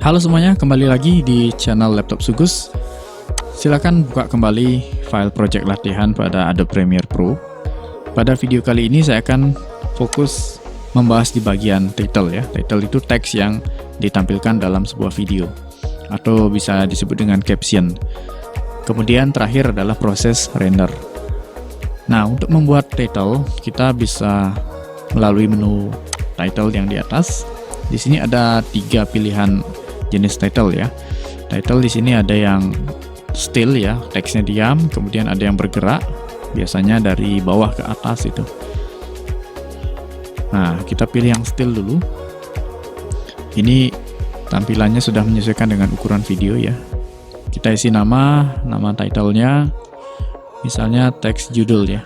Halo semuanya, kembali lagi di channel Laptop Sugus. Silakan buka kembali file project latihan pada Adobe Premiere Pro. Pada video kali ini saya akan fokus membahas di bagian title ya. Title itu teks yang ditampilkan dalam sebuah video atau bisa disebut dengan caption. Kemudian terakhir adalah proses render. Nah, untuk membuat title kita bisa melalui menu title yang di atas. Di sini ada 3 pilihan jenis title ya. Title di sini ada yang still ya, teksnya diam, kemudian ada yang bergerak, biasanya dari bawah ke atas itu. Nah, kita pilih yang still dulu. Ini tampilannya sudah menyesuaikan dengan ukuran video ya. Kita isi nama titlenya, misalnya teks judul ya.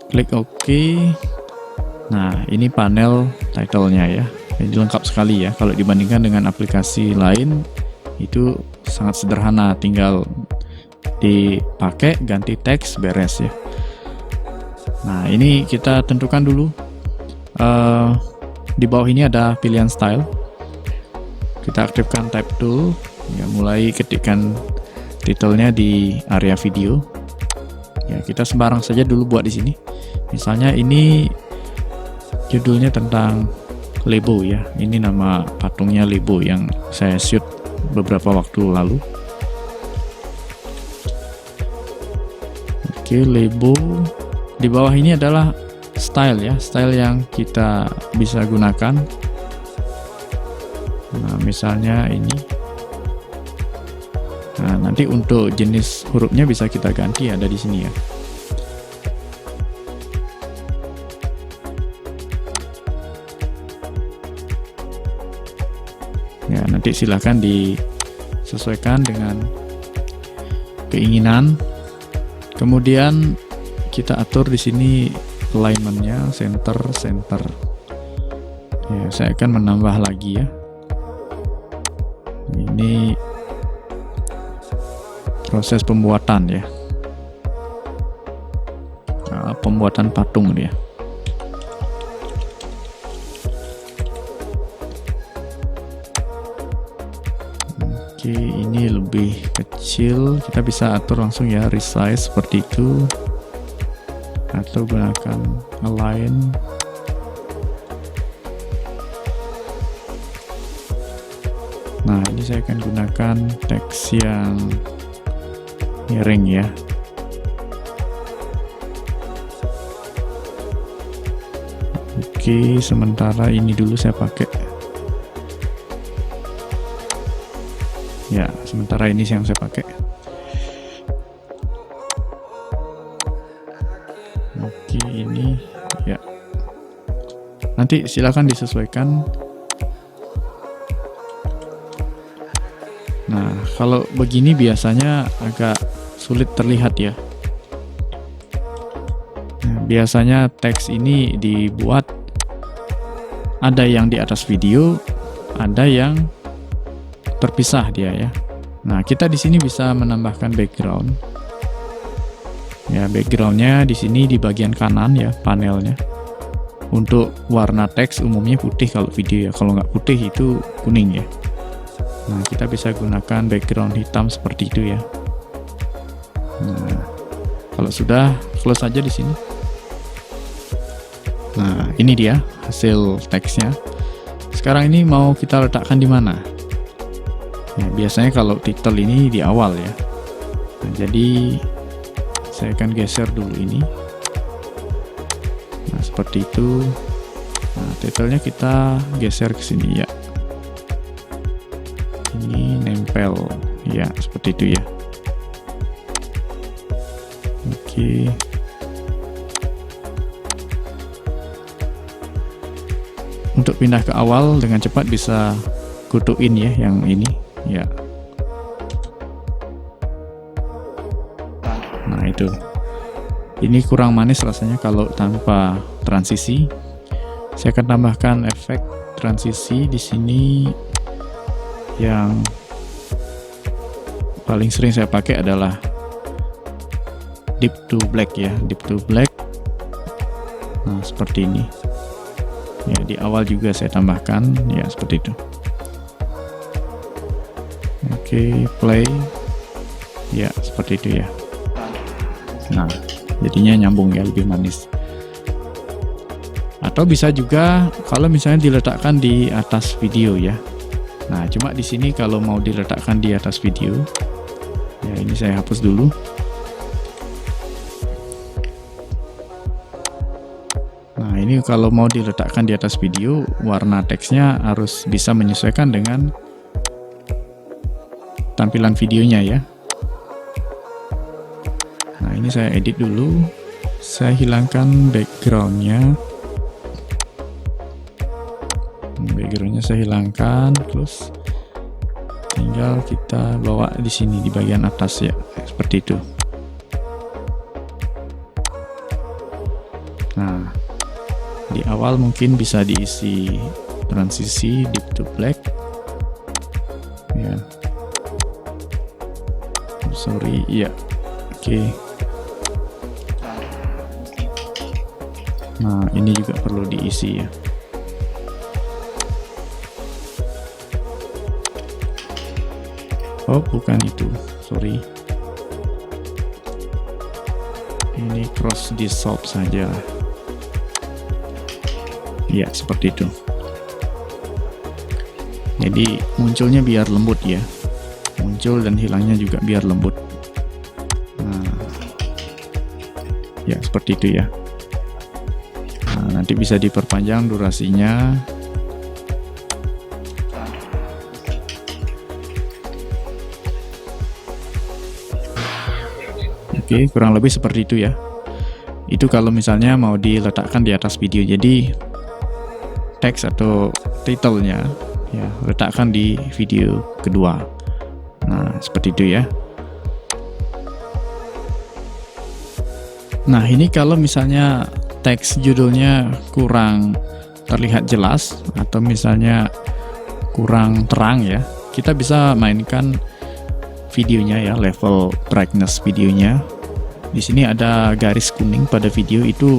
Klik OK. Nah, ini panel title-nya ya. Ini lengkap sekali ya. Kalau dibandingkan dengan aplikasi lain, itu sangat sederhana. Tinggal dipakai, ganti teks, beres ya. Nah, ini kita tentukan dulu. Di bawah ini ada pilihan style. Kita aktifkan type tool. Ya, mulai ketikkan title-nya di area video. Ya, kita sembarang saja dulu buat di sini. Misalnya ini judulnya tentang Lebo ya. Ini nama patungnya Lebo yang saya shoot beberapa waktu lalu. Oke, Lebo. Di bawah ini adalah style ya, style yang kita bisa gunakan. Nah, misalnya ini. Nah, nanti untuk jenis hurufnya bisa kita ganti, ada di sini ya. Ya, nanti silahkan disesuaikan dengan keinginan. Kemudian kita atur di sini alignment-nya, center. Ya, saya akan menambah lagi ya. Ini proses pembuatan ya. Nah, pembuatan patung dia. Oke, ini lebih kecil, kita bisa atur langsung ya, resize seperti itu, atau gunakan align. Nah, ini saya akan gunakan teks yang miring ya. Oke, sementara ini dulu saya pakai. Ya, sementara ini yang saya pakai. Oke, ini ya. Nanti silakan disesuaikan. Nah, kalau begini biasanya agak sulit terlihat ya. Nah, biasanya teks ini dibuat ada yang di atas video, ada yang terpisah dia ya. Nah, kita di sini bisa menambahkan background. Ya, backgroundnya di sini di bagian kanan ya, panelnya. Untuk warna teks umumnya putih kalau video ya. Kalau nggak putih itu kuning ya. Nah, kita bisa gunakan background hitam seperti itu ya. Nah, kalau sudah, close aja di sini. Nah, ini dia hasil teksnya. Sekarang ini mau kita letakkan di mana? Ya, biasanya kalau title ini di awal ya. Nah, jadi saya akan geser dulu ini. Nah, seperti itu. Nah, titlenya kita geser ke sini ya. Ini nempel ya, seperti itu ya. Oke. Untuk pindah ke awal dengan cepat bisa kutuin ya yang ini ya. Nah, itu. Ini kurang manis rasanya kalau tanpa transisi. Saya akan tambahkan efek transisi di sini. Yang paling sering saya pakai adalah deep to black ya, deep to black. Nah, seperti ini. Ya, di awal juga saya tambahkan ya seperti itu. Oke, play. Ya, seperti itu ya. Nah, jadinya nyambung ya, lebih manis. Atau bisa juga kalau misalnya diletakkan di atas video ya. Nah, cuma di sini kalau mau diletakkan di atas video, ya ini saya hapus dulu. Nah, ini kalau mau diletakkan di atas video, warna teksnya harus bisa menyesuaikan dengan tampilan videonya ya. Nah, ini saya edit dulu. Saya hilangkan backgroundnya. Backgroundnya saya hilangkan, terus tinggal kita bawa di sini di bagian atas ya, seperti itu. Nah, di awal mungkin bisa diisi transisi deep to black ya. Sorry ya. Oke. Nah, ini juga perlu diisi ya. Oh, bukan itu, sorry. Ini cross dissolve saja. Ya, seperti itu. Jadi munculnya biar lembut ya. Muncul dan hilangnya juga biar lembut. Nah, ya seperti itu ya. Nah, nanti bisa diperpanjang durasinya. Oke, kurang lebih seperti itu ya. Itu kalau misalnya mau diletakkan di atas video. Jadi teks atau title-nya ya letakkan di video kedua. Nah, seperti itu ya. Nah, ini kalau misalnya teks judulnya kurang terlihat jelas atau misalnya kurang terang ya, kita bisa mainkan videonya ya, level brightness videonya. Di sini ada garis kuning pada video, itu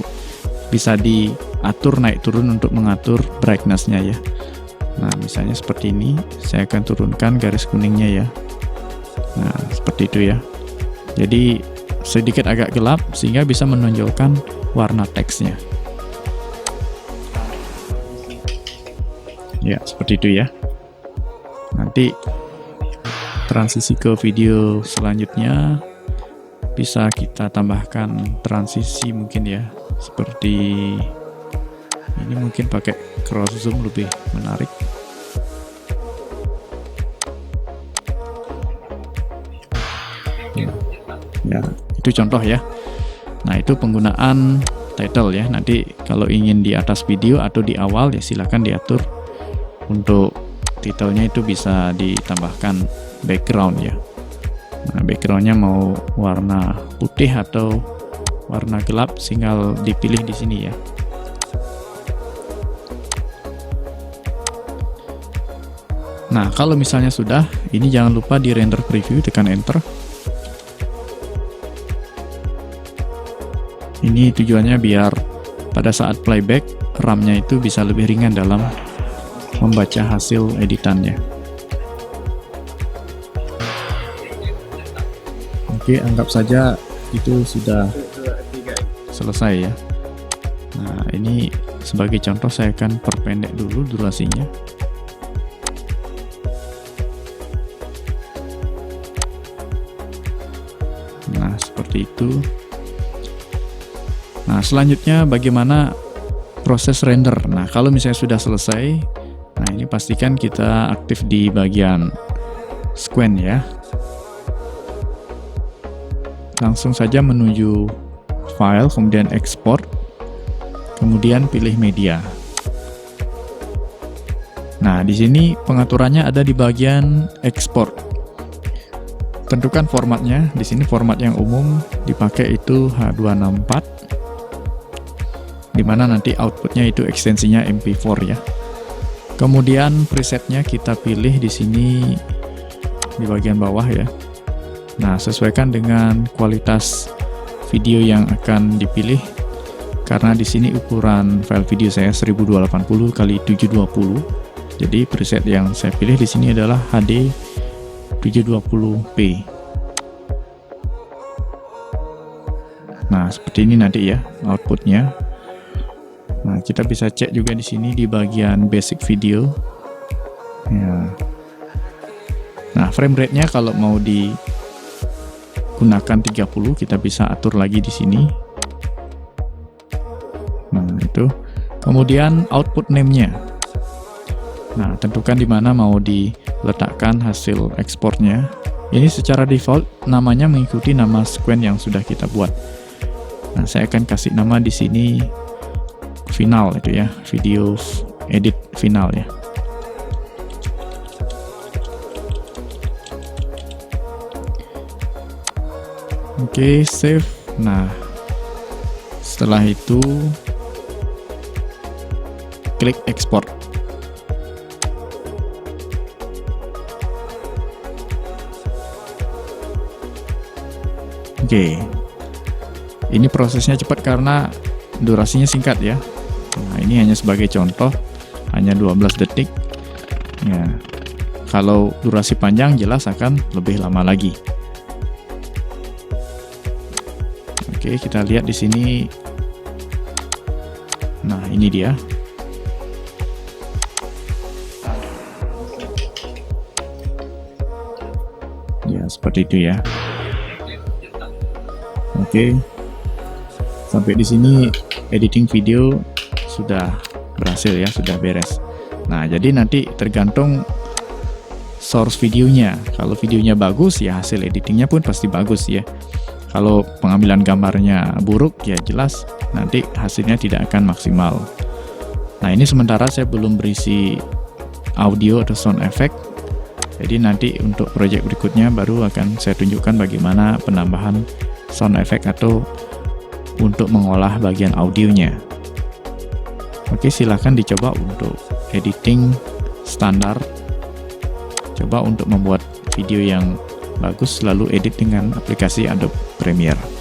bisa diatur naik turun untuk mengatur brightness-nya ya. Nah, misalnya seperti ini, saya akan turunkan garis kuningnya ya. Nah, seperti itu ya. Jadi sedikit agak gelap sehingga bisa menonjolkan warna teksnya. Ya, seperti itu ya. Nanti transisi ke video selanjutnya bisa kita tambahkan transisi mungkin ya, seperti ini, mungkin pakai cross zoom lebih menarik. Ya, itu contoh ya. Nah, itu penggunaan title ya. Nanti kalau ingin di atas video atau di awal ya silakan diatur. Untuk titelnya itu bisa ditambahkan background ya. Nah, backgroundnya mau warna putih atau warna gelap, tinggal dipilih di sini ya. Nah, kalau misalnya sudah, ini jangan lupa di render preview, tekan enter. Ini tujuannya biar pada saat playback RAM-nya itu bisa lebih ringan dalam membaca hasil editannya. Oke, anggap saja itu sudah selesai ya. Nah, ini sebagai contoh saya akan perpendek dulu durasinya. Nah, seperti itu. Nah, selanjutnya bagaimana proses render. Nah, kalau misalnya sudah selesai, nah ini pastikan kita aktif di bagian scan ya. Langsung saja menuju file, kemudian export, kemudian pilih media. Nah, di sini pengaturannya ada di bagian export. Tentukan formatnya. Di sini format yang umum dipakai itu H264, dimana nanti outputnya itu ekstensinya MP4 ya. Kemudian presetnya kita pilih di sini di bagian bawah ya. Nah, sesuaikan dengan kualitas video yang akan dipilih. karena di sini ukuran file video saya 1280 x 720. Jadi preset yang saya pilih di sini adalah HD 720p. Nah, seperti ini nanti ya outputnya. Nah, kita bisa cek juga di sini di bagian basic video. Ya. Nah, frame rate-nya kalau mau digunakan 30, kita bisa atur lagi di sini. Nah, itu. Kemudian output name-nya. Nah, tentukan di mana mau diletakkan hasil ekspornya. Ini secara default namanya mengikuti nama sequence yang sudah kita buat. Nah, saya akan kasih nama di sini final itu ya, video edit final ya. Oke, save. Nah, setelah itu klik export. Oke, ini prosesnya cepat karena durasinya singkat ya. Nah, ini hanya sebagai contoh, hanya 12 detik ya. Kalau durasi panjang jelas akan lebih lama lagi. Oke, kita lihat di sini. Nah, ini dia. Ya, seperti itu ya. Oke. Sampai di sini editing video sudah berhasil ya, sudah beres. Nah, jadi nanti tergantung source videonya. Kalau videonya bagus ya hasil editingnya pun pasti bagus ya. Kalau pengambilan gambarnya buruk ya jelas nanti hasilnya tidak akan maksimal. Nah, ini sementara saya belum berisi audio atau sound effect. Jadi nanti untuk project berikutnya baru akan saya tunjukkan bagaimana penambahan sound effect atau untuk mengolah bagian audionya. Oke, silahkan dicoba untuk editing standar. Coba untuk membuat video yang bagus lalu edit dengan aplikasi Adobe Premiere.